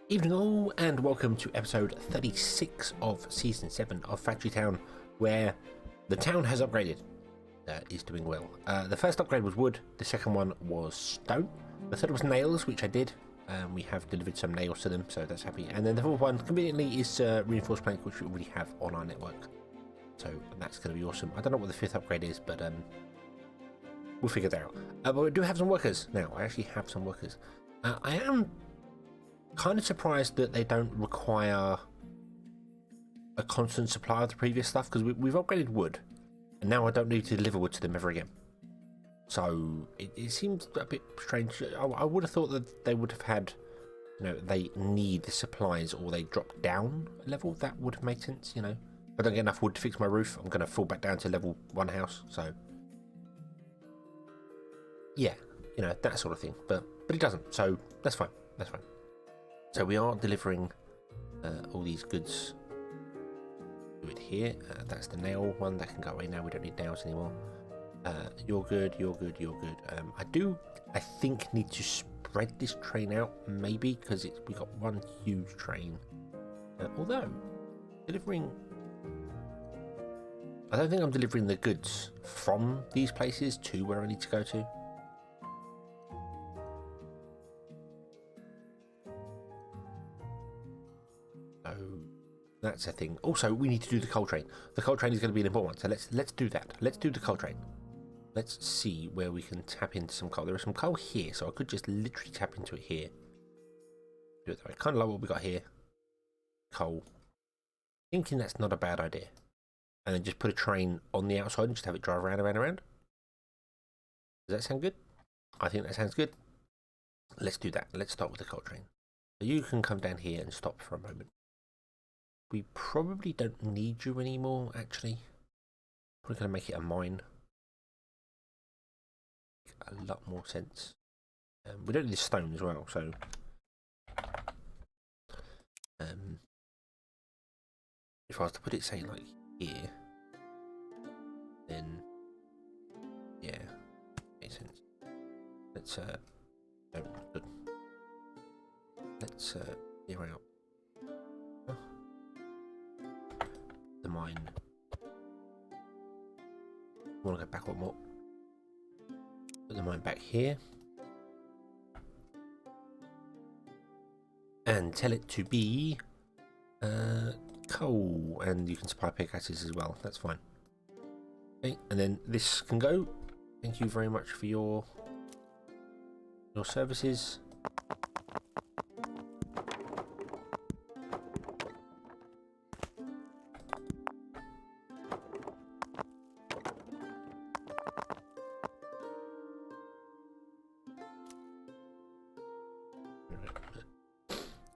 Evening all, and welcome to episode 36 of season 7 of Factory Town, where the town has upgraded. Is doing well. The first upgrade was wood, the second one was stone, the third was nails, which I did. We have delivered some nails to them, so that's happy. And then the fourth one, conveniently, is reinforced plank, which we already have on our network. So that's going to be awesome. I don't know what the fifth upgrade is, but we'll figure that out. But we do have some workers now. I actually have some workers. I am kind of surprised that they don't require a constant supply of the previous stuff, because we've upgraded wood and now I don't need to deliver wood to them ever again. So it seems a bit strange. I would have thought that they would have had, you know, they need the supplies or they drop down a level. That would have made sense, you know. If I don't get enough wood to fix my roof, I'm going to fall back down to level 1 house. So yeah, you know, that sort of thing. But it doesn't, so that's fine. That's fine. So we are delivering all these goods to it here. That's the nail one. That can go away now. We don't need nails anymore. You're good, you're good, you're good. I think, need to spread this train out, maybe, because we got one huge train. Although, delivering... I don't think I'm delivering the goods from these places to where I need to go to. That's a thing. Also, we need to do the coal train. The coal train is going to be an important one, so let's do that. Let's do the coal train. Let's see where we can tap into some coal. There is some coal here, so I could just literally tap into it here. Do it that way. Kind of like what we got here. Coal. Thinking that's not a bad idea. And then just put a train on the outside and just have it drive around, around, around. Does that sound good? I think that sounds good. Let's do that. Let's start with the coal train. So you can come down here and stop for a moment. We probably don't need you anymore, actually. We're going to make it a mine. A lot more sense. We don't need the stone as well, so... if I was to put it, say, like, here, then... yeah, makes sense. Let's, no, good. Let's, clear out the mine. I want to go back one more. Put the mine back here. And tell it to be coal. And you can supply pickaxes as well. That's fine. Okay, and then this can go. Thank you very much for your services.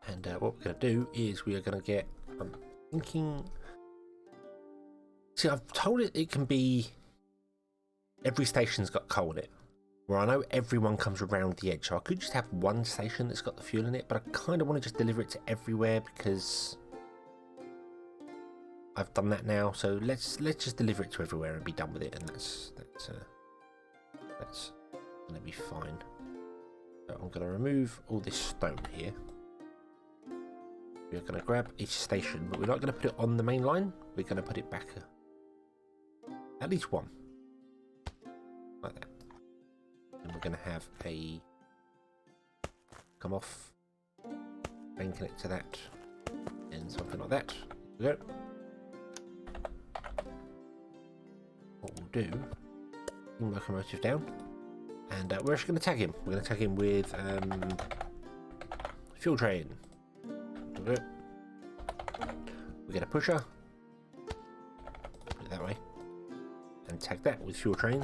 And what we're going to do is we are going to get, I'm thinking, see, I've told it can be, every station's got coal in it, where I know everyone comes around the edge, so I could just have one station that's got the fuel in it, but I kind of want to just deliver it to everywhere because I've done that now, so let's just deliver it to everywhere and be done with it, and that's going to be fine. So I'm going to remove all this stone here. We're going to grab each station, but we're not going to put it on the main line. We're going to put it back at least one. Like that. And we're going to have a come off, and connect to that, and something like that. There we go. What we'll do, bring locomotive down, and we're actually going to tag him. We're going to tag him with fuel train. We get a pusher, put it that way, and tag that with fuel train.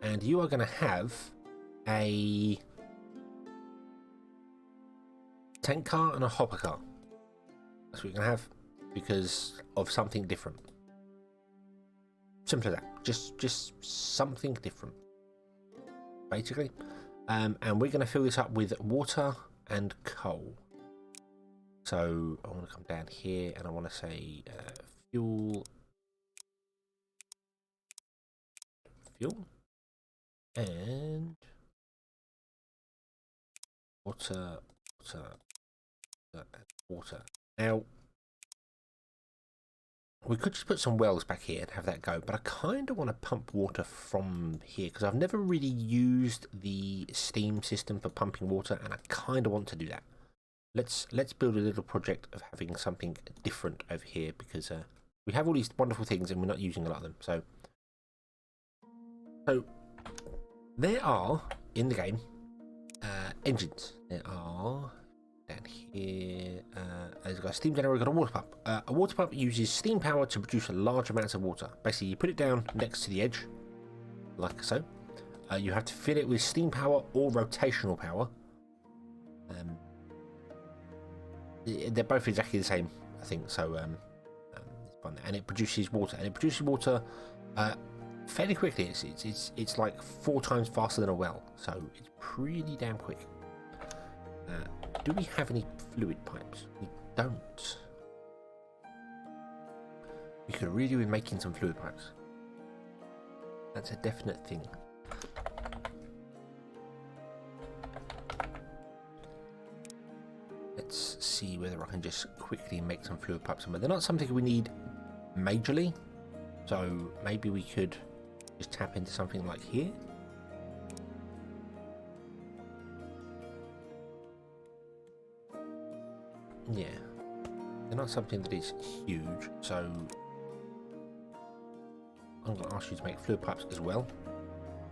And you are going to have a tank car and a hopper car. That's what you're going to have because of something different. Simple as that. Just something different, basically. And we're going to fill this up with water and coal. So I want to come down here and I want to say fuel, and water, water, and water. Now, we could just put some wells back here and have that go, but I kind of want to pump water from here because I've never really used the steam system for pumping water, and I kind of want to do that. Let's build a little project of having something different over here because we have all these wonderful things and we're not using a lot of them. So there are in the game engines. There are down here. There's got a steam generator, we've got a water pump. A water pump uses steam power to produce large amounts of water. Basically, you put it down next to the edge, like so. You have to fill it with steam power or rotational power. They're both exactly the same, I think. So it's fun, and it produces water, fairly quickly. It's like 4 times faster than a well, so it's pretty damn quick. Do we have any fluid pipes? We don't. We could really be making some fluid pipes. That's a definite thing. Let's see whether I can just quickly make some fluid pipes. They're not something we need majorly, so maybe we could just tap into something like here. Yeah, they're not something that is huge, so I'm going to ask you to make fluid pipes as well,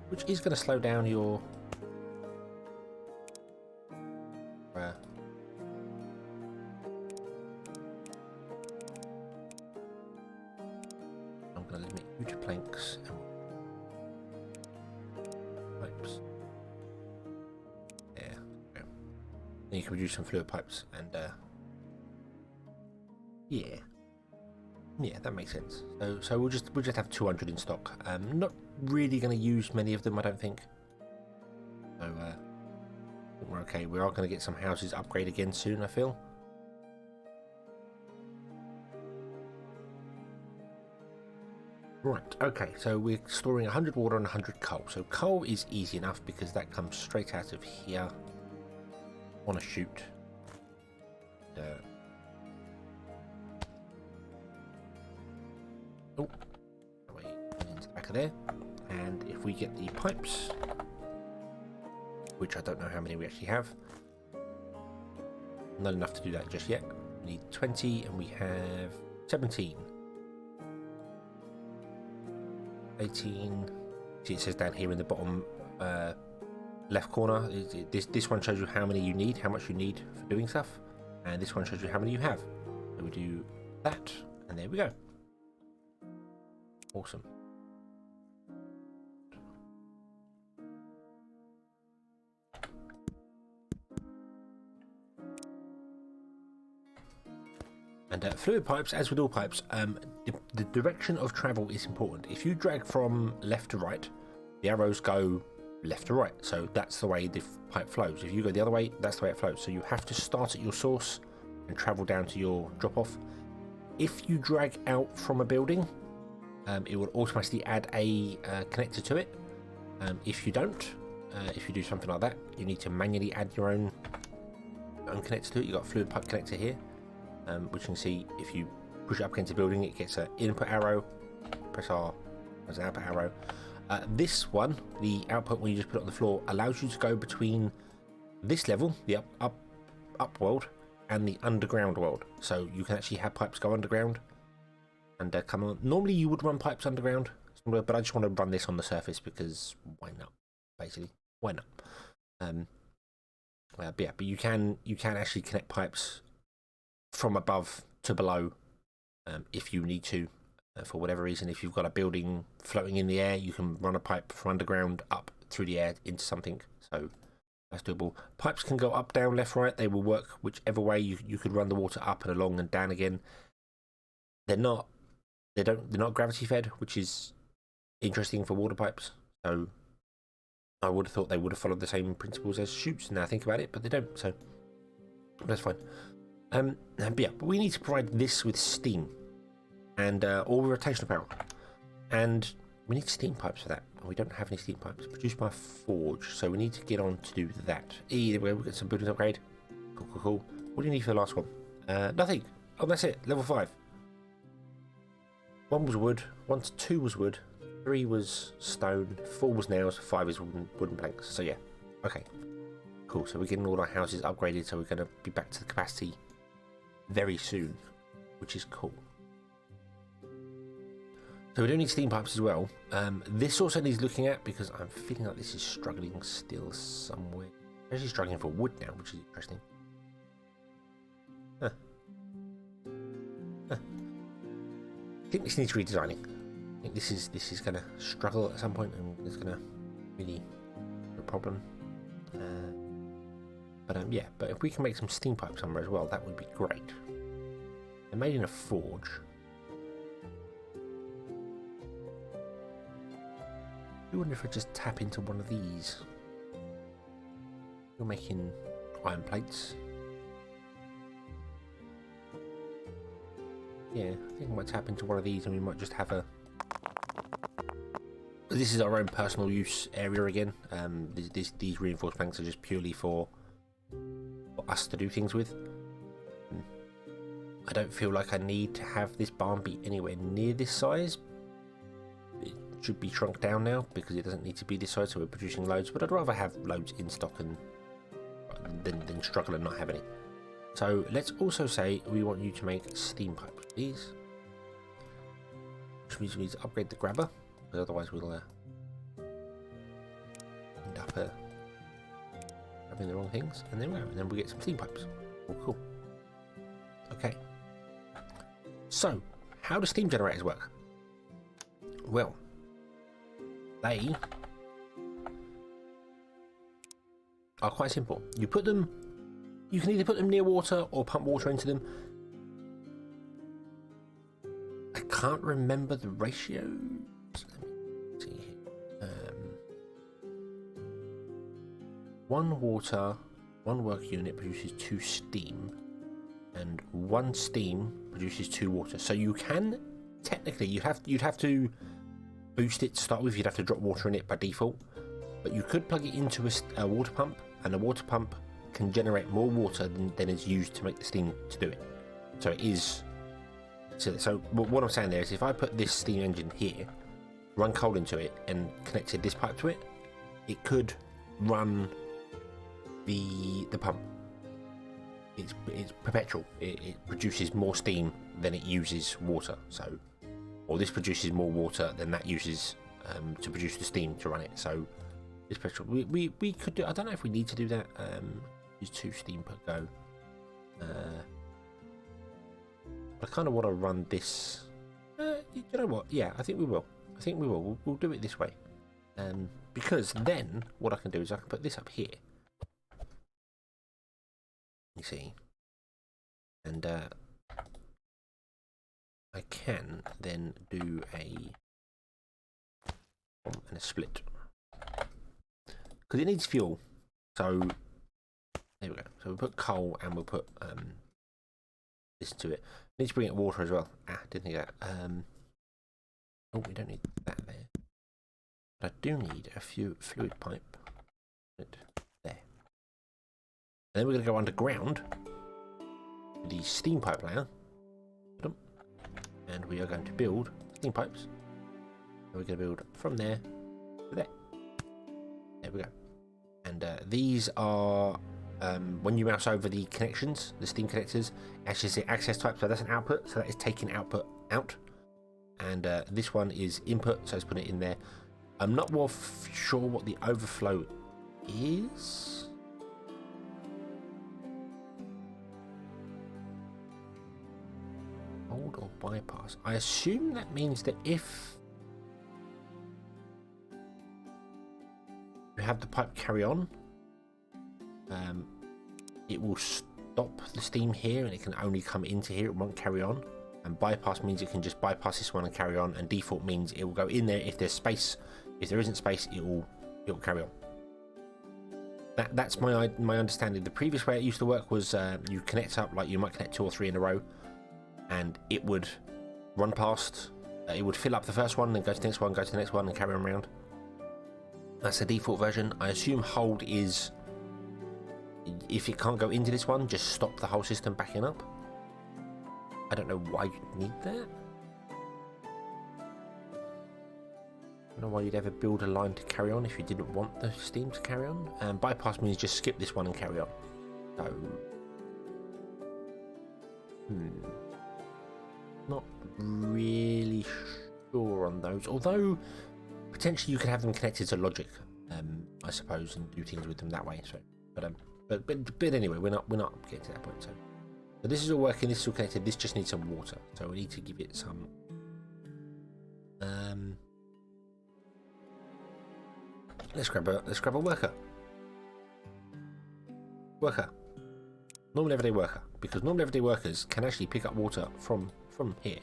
which is going to slow down your I'm going to limit you to planks and pipes. There. Then you can produce some fluid pipes and yeah, that makes sense. So we'll just have 200 in stock. Not really going to use many of them, I don't think. So I think we're okay. We are going to get some houses upgrade again soon, I feel. Right, okay, so we're storing 100 water and 100 coal. So coal is easy enough because that comes straight out of here on a chute. Into the back of there, and if we get the pipes, which I don't know how many we actually have, not enough to do that just yet. We need 20 and we have 17, 18. See, it says down here in the bottom left corner, this one shows you how many you need, how much you need for doing stuff, and this one shows you how many you have. So we do that, and there we go. Awesome. And fluid pipes, as with all pipes, the direction of travel is important. If you drag from left to right, the arrows go left to right. So that's the way the pipe flows. If you go the other way, that's the way it flows. So you have to start at your source and travel down to your drop-off. If you drag out from a building, it will automatically add a connector to it. If you don't, if you do something like that, you need to manually add your own connector to it. You've got a fluid pipe connector here, which you can see if you push it up against a building, it gets an input arrow. Press R, there's an output arrow. This one, the output when you just put it on the floor, allows you to go between this level, the up world, and the underground world. So you can actually have pipes go underground and come on. Normally you would run pipes underground, but I just want to run this on the surface because why not? Basically, why not? But yeah, but you can actually connect pipes from above to below if you need to, for whatever reason. If you've got a building floating in the air, you can run a pipe from underground up through the air into something. So that's doable. Pipes can go up, down, left, right. They will work whichever way. You could run the water up and along and down again. They're not gravity fed, which is interesting for water pipes. So I would have thought they would have followed the same principles as chutes. Now I think about it, but they don't. So that's fine. But yeah, but we need to provide this with steam and all rotational power, and we need steam pipes for that. and we don't have any steam pipes. Produced by forge, so we need to get on to do that. Either way, we'll get some buildings upgrade. Cool, cool, cool. What do you need for the last one? Nothing. Oh, that's it. Level 5. 1 was wood. 2 was wood. 3 was stone. 4 was nails. 5 is wooden planks. So yeah. Okay. Cool. So we're getting all our houses upgraded. So we're going to be back to the capacity very soon, which is cool. So we do need steam pipes as well. This also needs looking at because I'm feeling like this is struggling still somewhere. Actually struggling for wood now, which is interesting. I think this needs redesigning. I think this is going to struggle at some point, and it's going to really be a problem. Yeah, but if we can make some steam pipes somewhere as well, that would be great. They're made in a forge. I wonder if I just tap into one of these. You're making iron plates. Yeah, I think I might tap into one of these and we might just have a... This is our own personal use area again. These reinforced planks are just purely for us to do things with. I don't feel like I need to have this barn be anywhere near this size. It should be shrunk down now because it doesn't need to be this size, so we're producing loads, but I'd rather have loads in stock than struggle and not have any. So let's also say we want you to make steam pipes, please. Which means we need to upgrade the grabber, because otherwise we'll end up grabbing the wrong things. And there we go, and then we get some steam pipes. Oh, cool. Okay. So, how do steam generators work? Well, they are quite simple. You can either put them near water or pump water into them. I can't remember the ratios. Let me see here. 1 water, 1 work unit produces 2 steam, and 1 steam produces 2 water. So you can technically you'd have to boost it to start with. You'd have to drop water in it by default, but you could plug it into a water pump, and the water pump can generate more water than is used to make the steam to do it. So it is. So what I'm saying there is, if I put this steam engine here, run coal into it, and connected this pipe to it, it could run the pump. It's perpetual. It produces more steam than it uses water. So, or this produces more water than that uses to produce the steam to run it. So it's perpetual. We could do. I don't know if we need to do that. Use 2 steam per go. I kind of want to run this. You know what? Yeah, I think we will. We'll do it this way. Because then what I can do is I can put this up here. You see, and I can then do a split because it needs fuel. So there we go. So we'll put coal and we'll put this to it. Need to bring it water as well. Didn't think of that. Oh, we don't need that there. But I do need a fluid pipe. There. And then we're going to go underground with the steam pipe layer. And we are going to build steam pipes. And we're going to build from there to there. There we go. And these are, when you mouse over the connections, the steam connectors, actually say access type, so that's an output, so that is taking output out. And this one is input, so let's put it in there. I'm not more sure what the overflow is. Hold or bypass. I assume that means that if you have the pipe carry on, it will stop the steam here and it can only come into here, it won't carry on. And bypass means it can just bypass this one and carry on, and default means it will go in there. If there's space, if there isn't space, it will carry on. That's my understanding. The previous way it used to work was you connect up, like you might connect 2 or 3 in a row, and it would run past, it would fill up the first one, then go to the next one, go to the next one, and carry on around. That's the default version. I assume hold is, if it can't go into this one, just stop the whole system backing up. I don't know why you'd need that. I don't know why you'd ever build a line to carry on if you didn't want the steam to carry on. Bypass means just skip this one and carry on. So, not really sure on those. Although potentially you could have them connected to logic, I suppose, and do things with them that way. So, but anyway, we're not getting to that point. So this is all working. This is all connected. This just needs some water. So we need to give it some. Let's grab a worker. Normal everyday worker, because normal everyday workers can actually pick up water from here,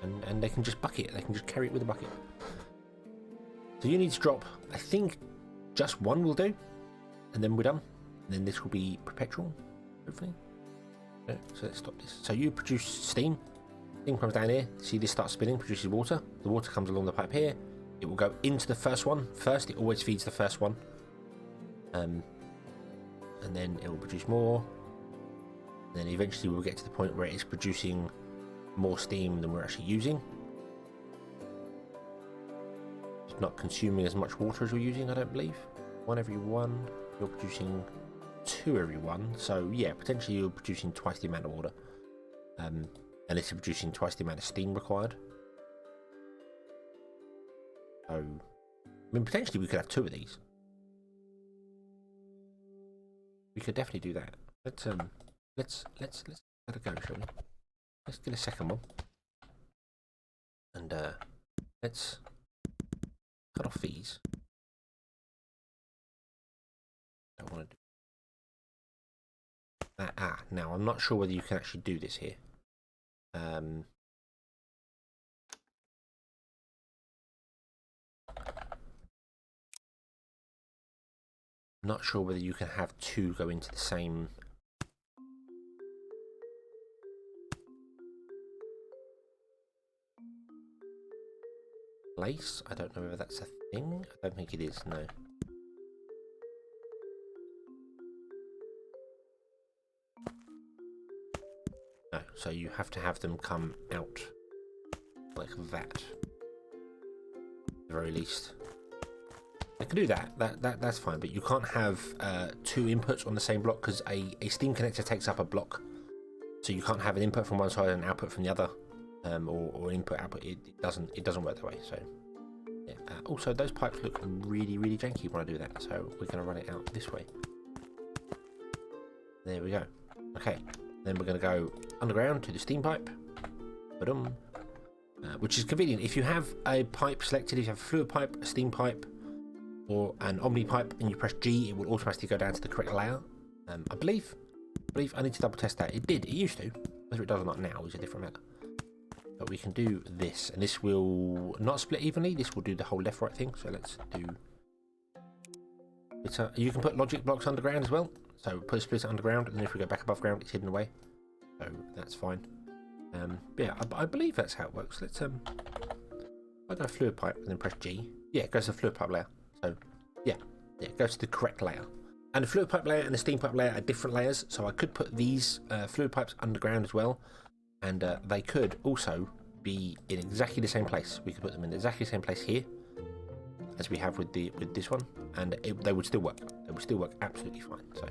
and they can just bucket it. They can just carry it with a bucket. So you need to drop, I think, just one will do, and then we're done. And then this will be perpetual, hopefully. Okay, so let's stop this. So you produce steam. Steam comes down here. See, this starts spinning, produces water. The water comes along the pipe here. It will go into the first one first. It always feeds the first one. And then it will produce more. And then eventually we'll get to the point where it is producing more steam than we're actually using. It's not consuming as much water as we're using, I don't believe. 1 every 1. You're producing 2 every 1. So yeah, potentially you're producing twice the amount of water. And this is producing twice the amount of steam required. So, I mean, potentially we could have 2 of these. We could definitely do that. Let's let it go, shall we? Let's get a second one. And let's cut off these. Don't want to do that. Now I'm not sure whether you can actually do this here. Not sure whether you can have 2 go into the same place. I don't know whether that's a thing. I don't think it is, no. No, so you have to have them come out like that, at the very least. I can do that. That's fine, but you can't have 2 inputs on the same block, because a steam connector takes up a block. So you can't have an input from one side and an output from the other, or input output. It doesn't work that way. So yeah. Also, those pipes look really janky when I do that. So we're going to run it out this way. There we go. Okay, then we're going to go underground to the steam pipe. Which is convenient if you have a pipe selected. If you have a fluid pipe, a steam pipe, or an omni pipe, and you press G, it will automatically go down to the correct layer. I believe I need to double test that. It used to. Whether it does or not now is a different matter. But we can do this, and this will not split evenly. This will do the whole left-right thing. So let's do. You can put logic blocks underground as well. So put a splitter underground, and then if we go back above ground, it's hidden away. So that's fine. Yeah, I believe that's how it works. Let's I go fluid pipe and then press G. Yeah, it goes to the fluid pipe layer. So yeah, it goes to the correct layer. And the fluid pipe layer and the steam pipe layer are different layers, so I could put these fluid pipes underground as well, and they could also be in exactly the same place. We could put them in exactly the same place here as we have with this one, and they would still work. They would still work absolutely fine. So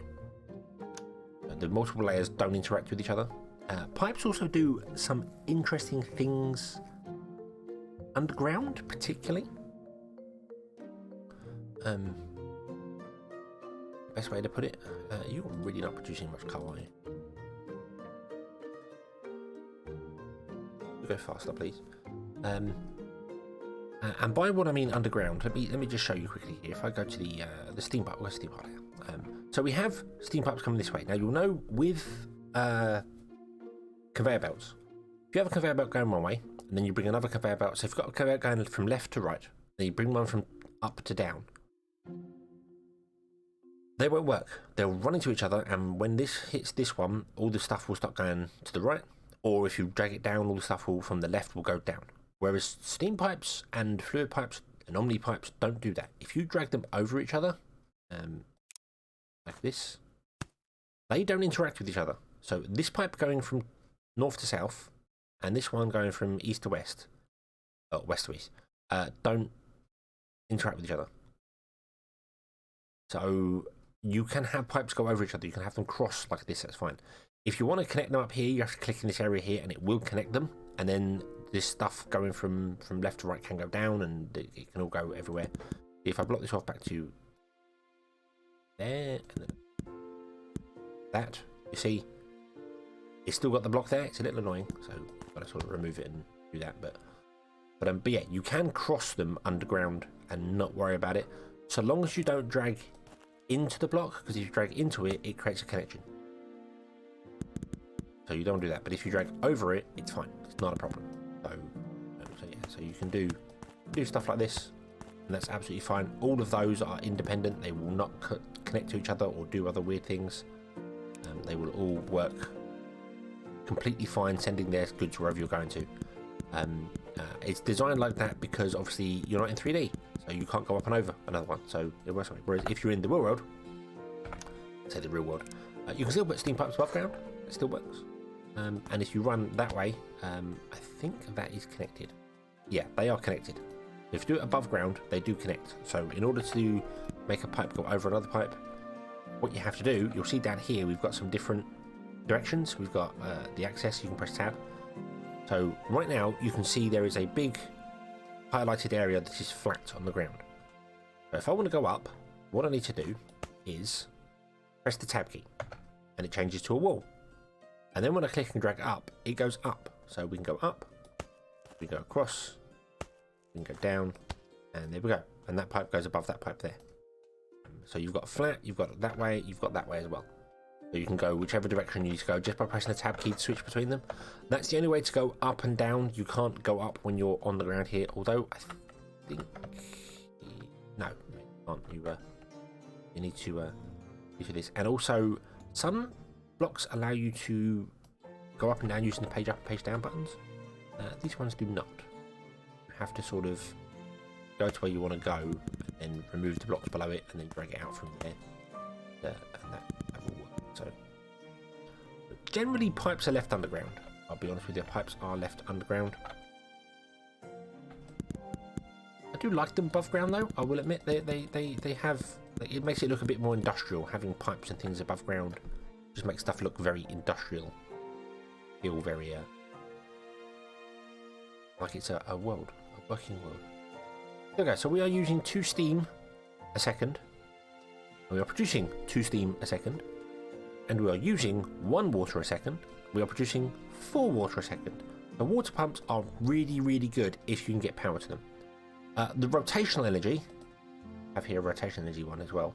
the multiple layers don't interact with each other. Pipes also do some interesting things underground, particularly. Best way to put it, you're really not producing much coal, are you? Go faster, please. And by what I mean underground, let me just show you quickly here. If I go to the steam pipe, where's steam pipe now? So we have steam pipes coming this way. Now you'll know with conveyor belts. If you have a conveyor belt going one way, and then you bring another conveyor belt. So if you've got a conveyor going from left to right, then you bring one from up to down. They won't work. They'll run into each other, and when this hits this one, all the stuff will start going to the right. Or if you drag it down, all the stuff from the left will go down. Whereas steam pipes and fluid pipes Anomaly pipes don't do that. If you drag them over each other, like this, they don't interact with each other. So this pipe going from north to south, and this one going from east to west, or west to east, don't interact with each other. So you can have pipes go over each other. You can have them cross like this. That's fine. If you want to connect them up here, you have to click in this area here, and it will connect them. And then this stuff going from left to right can go down, and it can all go everywhere. If I block this off back to there, and then that, you see, it's still got the block there. It's a little annoying, so I've got to sort of remove it and do that. But yeah, you can cross them underground and not worry about it, so long as you don't drag into the block, because if you drag into it, it creates a connection. So you don't do that. But if you drag over it, it's fine. It's not a problem. So yeah, so you can do stuff like this, and that's absolutely fine. All of those are independent. They will not connect to each other or do other weird things. They will all work completely fine, sending their goods wherever you're going to. It's designed like that because obviously you're not in 3D, so you can't go up and over another one. So it works. Whereas if you're in the real world, say the real world, you can still put steam pipes above ground. It still works. And if you run that way, I think that is connected. Yeah, they are connected. If you do it above ground, they do connect. So in order to make a pipe go over another pipe, what you have to do, you'll see down here, we've got some different directions. We've got the access. You can press tab. So right now, you can see there is a big highlighted area that is flat on the ground. So if I want to go up, what I need to do is press the tab key, and it changes to a wall. And then when I click and drag up, it goes up. So we can go up, we go across, we can go down, and there we go. And that pipe goes above that pipe there. So you've got flat, you've got that way, you've got that way as well. So you can go whichever direction you need to go just by pressing the tab key to switch between them. That's the only way to go up and down. You can't go up when you're on the ground here, although I think... No, you can't. You need to do this. And also, some blocks allow you to go up and down using the page up and page down buttons. These ones do not. You have to sort of go to where you want to go and then remove the blocks below it and then drag it out from there. And that will work. So generally pipes are left underground. I'll be honest with you, pipes are left underground. I do like them above ground though, I will admit. They have, it makes it look a bit more industrial. Having pipes and things above ground just makes stuff look very industrial. Feel very like it's a world, a working world. Okay, so we are using 2 steam a second. We are producing 2 steam a second. And we are using 1 water a second. We are producing 4 water a second. The water pumps are really, really good if you can get power to them. The rotational energy, I have here a rotational energy one as well,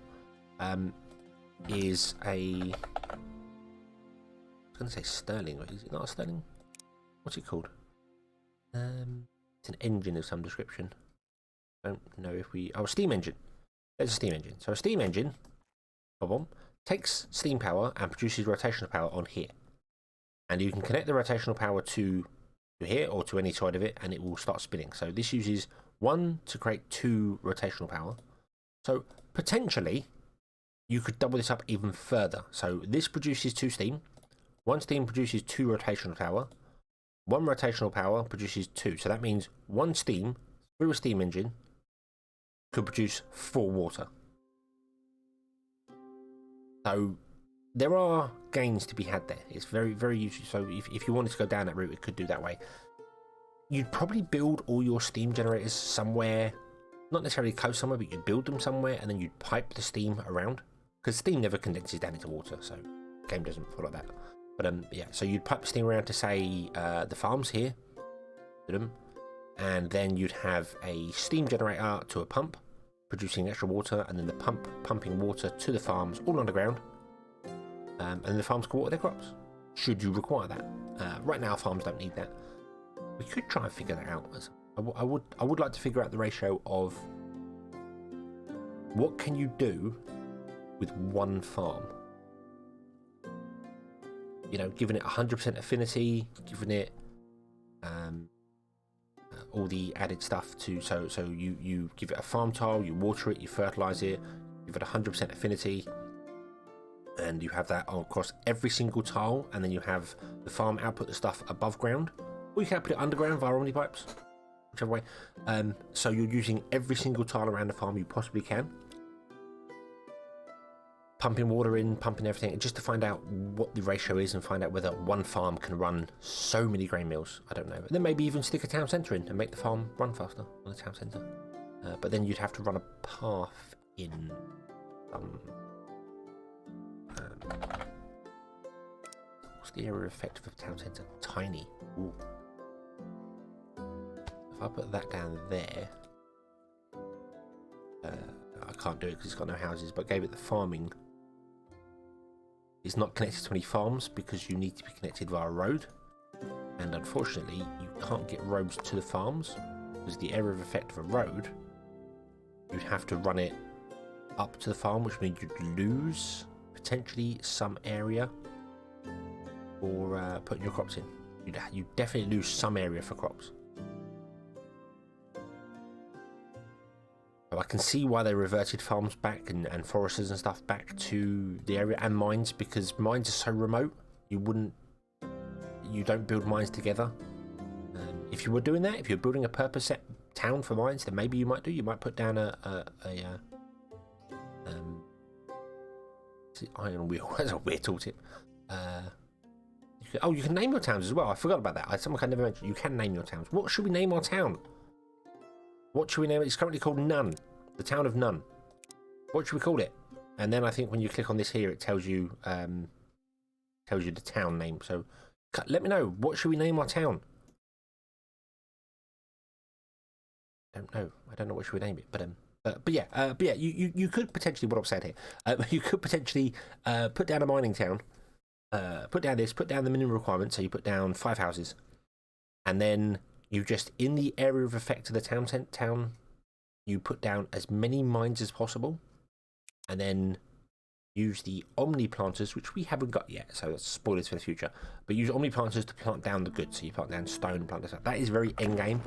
is a... I was going to say sterling, but is it not a sterling? What's it called? It's an engine of some description. I don't know if we... Oh, a steam engine. There's a steam engine. So a steam engine, takes steam power and produces rotational power on here. And you can connect the rotational power to here or to any side of it, and it will start spinning. So this uses 1 to create 2 rotational power. So potentially, you could double this up even further. So this produces 2 steam. 1 steam produces 2 rotational power. 1 rotational power produces 2. So that means 1 steam through a steam engine could produce 4 water. So there are gains to be had there. It's very, very useful. So if you wanted to go down that route, it could do that way. You'd probably build all your steam generators somewhere, not necessarily close somewhere, but you'd build them somewhere and then you'd pipe the steam around. Because steam never condenses down into water, so the game doesn't follow that. But yeah, so you'd pipe the steam around to, say, the farms here, and then you'd have a steam generator to a pump, producing extra water, and then the pump pumping water to the farms all underground, and then the farms can water their crops, should you require that. Right now, farms don't need that. We could try and figure that out. I would like to figure out the ratio of what can you do with 1 farm. You know, giving it 100% affinity, giving it all the added stuff to, so you give it a farm tile, you water it, you fertilize it, give it 100% affinity, and you have that across every single tile, and then you have the farm output the stuff above ground, or you can put it underground via omnipipes, whichever way. So you're using every single tile around the farm you possibly can, pumping water in, pumping everything, just to find out what the ratio is and find out whether one farm can run so many grain mills. I don't know. And then maybe even stick a town centre in and make the farm run faster on the town centre. But then you'd have to run a path in. What's the area effect of a town centre? Tiny. Ooh. If I put that down there, I can't do it because it's got no houses, but gave it the farming. It's not connected to any farms because you need to be connected via a road, and unfortunately you can't get roads to the farms because the area of effect of a road, you'd have to run it up to the farm, which means you'd lose potentially some area for putting your crops in. You'd definitely lose some area for crops. I can see why they reverted farms back and foresters and stuff back to the area, and mines, because mines are so remote. You don't build mines together. If you were doing that, if you're building a purpose set town for mines, then maybe you might do. You might put down a iron wheel. That's a weird tooltip. You can name your towns as well. I forgot about that. Something I never mentioned. You can name your towns. What should we name our town? What should we name it? It's currently called None. The town of None. What should we call it? And then I think when you click on this here, it tells you the town name. So let me know. What should we name our town? I don't know what should we name it, but yeah, you could potentially, what I've said here, you could potentially put down a mining town, put down the minimum requirement, so you put down 5 houses, and then you just, in the area of effect of the town, you put down as many mines as possible, and then use the omni planters, which we haven't got yet, so that's spoilers for the future, but use omni planters to plant down the goods. So you plant down stone, plant this up. That is very end game.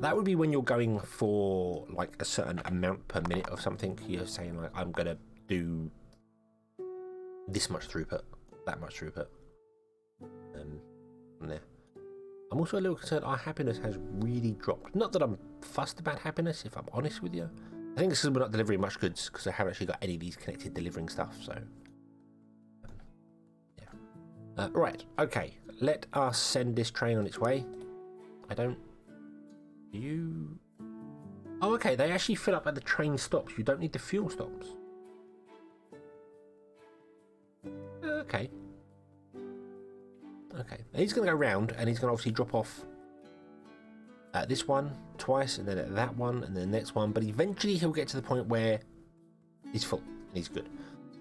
That would be when you're going for like a certain amount per minute of something. You're saying like, I'm gonna do this much throughput, that much throughput, and there. I'm also a little concerned our happiness has really dropped. Not that I'm fussed about happiness, if I'm honest with you. I think it's because we're not delivering much goods, because I haven't actually got any of these connected delivering stuff, so yeah. Right, okay, let us send this train on its way. Oh, okay, they actually fill up at the train stops. You don't need the fuel stops. Okay. Okay, he's going to go round, and he's going to obviously drop off at this one twice, and then at that one, and then the next one, but eventually he'll get to the point where he's full, and he's good.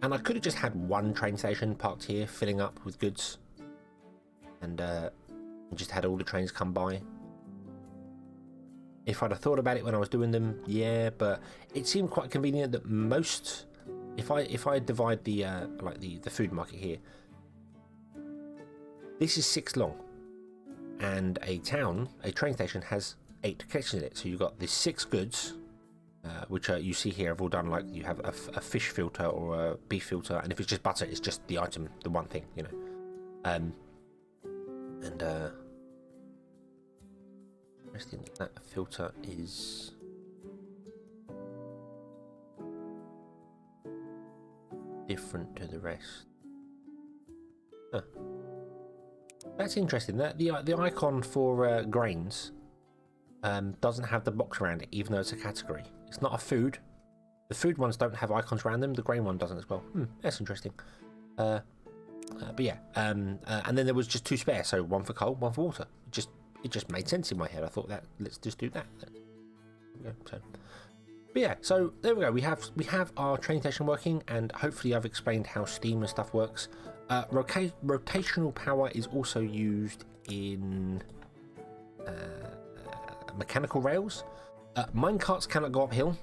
And I could have just had one train station parked here, filling up with goods, and just had all the trains come by. If I'd have thought about it when I was doing them, yeah, but it seemed quite convenient that most, if I divide the the food market here, this is 6 long, and a train station has 8 connections in it. So you've got the 6 goods, which you see here have all done, like you have a fish filter or a beef filter, and if it's just butter, it's just the item, the one thing, you know. That filter is different to the rest. Huh. That's interesting. That the icon for grains doesn't have the box around it, even though it's a category. It's not a food. The food ones don't have icons around them. The grain one doesn't as well. That's interesting. But yeah, and then there was just 2 spare, so 1 for coal, 1 for water. It just made sense in my head. I thought that let's just do that. So, but yeah, so there we go. We have our train station working, and hopefully I've explained how steam and stuff works. Rotational power is also used in mechanical rails. Minecarts cannot go uphill.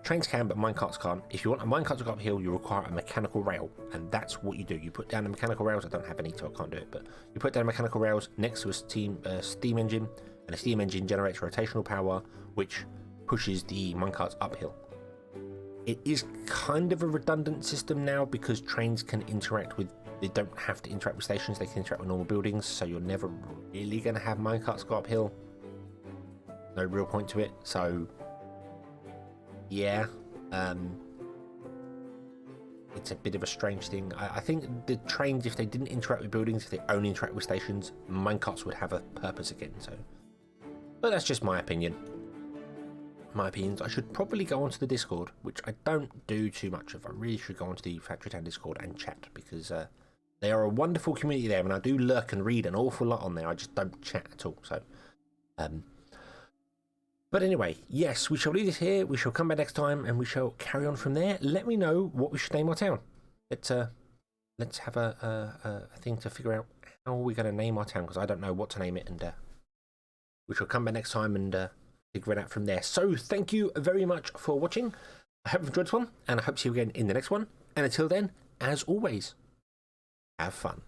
Trains can, but minecarts can't. If you want a minecart to go uphill, you require a mechanical rail, and that's what you do. You put down the mechanical rails. I don't have any, so I can't do it, but you put down mechanical rails next to a steam engine, and a steam engine generates rotational power, which pushes the minecarts uphill. It is kind of a redundant system now because trains can interact with, they don't have to interact with stations, they can interact with normal buildings, so you're never really going to have minecarts go uphill. No real point to it, so yeah, it's a bit of a strange thing. I think the trains, if they didn't interact with buildings, if they only interact with stations, minecarts would have a purpose again, so. But that's just my opinion. My opinions. I should probably go onto the Discord, which I don't do too much of. I really should go onto the Factory Town Discord and chat, because they are a wonderful community there, and I do lurk and read an awful lot on there. I just don't chat at all. So, but anyway, yes, we shall leave this here. We shall come back next time, and we shall carry on from there. Let me know what we should name our town. Let's have a thing to figure out how we're going to name our town, because I don't know what to name it, and we shall come back next time and figure it out from there. So thank you very much for watching. I hope you've enjoyed this one, and I hope to see you again in the next one. And until then, as always, have fun.